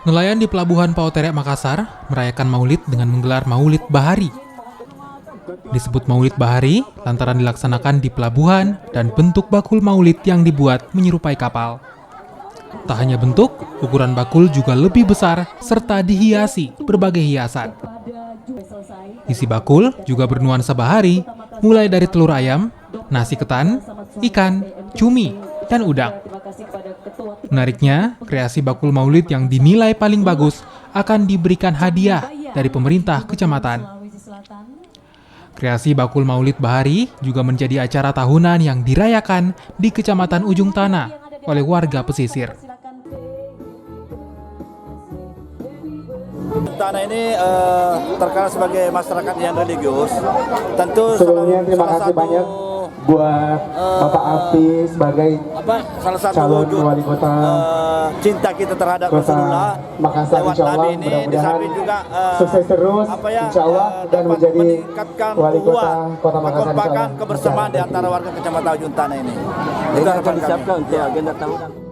Nelayan di Pelabuhan Pauterek, Makassar merayakan Maulid dengan menggelar Maulid Bahari. Disebut Maulid Bahari lantaran dilaksanakan di pelabuhan dan bentuk bakul maulid yang dibuat menyerupai kapal. Tak hanya bentuk, ukuran bakul juga lebih besar serta dihiasi berbagai hiasan. Isi bakul juga bernuansa bahari, mulai dari telur ayam, nasi ketan, ikan, cumi, dan udang. Menariknya, kreasi bakul maulid yang dinilai paling bagus akan diberikan hadiah dari pemerintah kecamatan. Kreasi bakul maulid bahari juga menjadi acara tahunan yang dirayakan di Kecamatan Ujung Tanah oleh warga pesisir. Tanah ini terkenal sebagai masyarakat yang religius. Tentu sebelumnya terima kasih banyak buat Bapak Afi sebagai salah satu calon wujud wali kota cinta kita terhadap Kota Rasulullah Makassar, lewat insya Allah Nabi ini, di mudah-mudahan samping juga sukses terus insya Allah dan dapat menjadi meningkatkan wali kota Kota Makassar, insya kekompakan Allah. kebersamaan di antara warga Kecamatan Ujung Tanah ini. Ini akan disiapkan untuk agenda tahunan.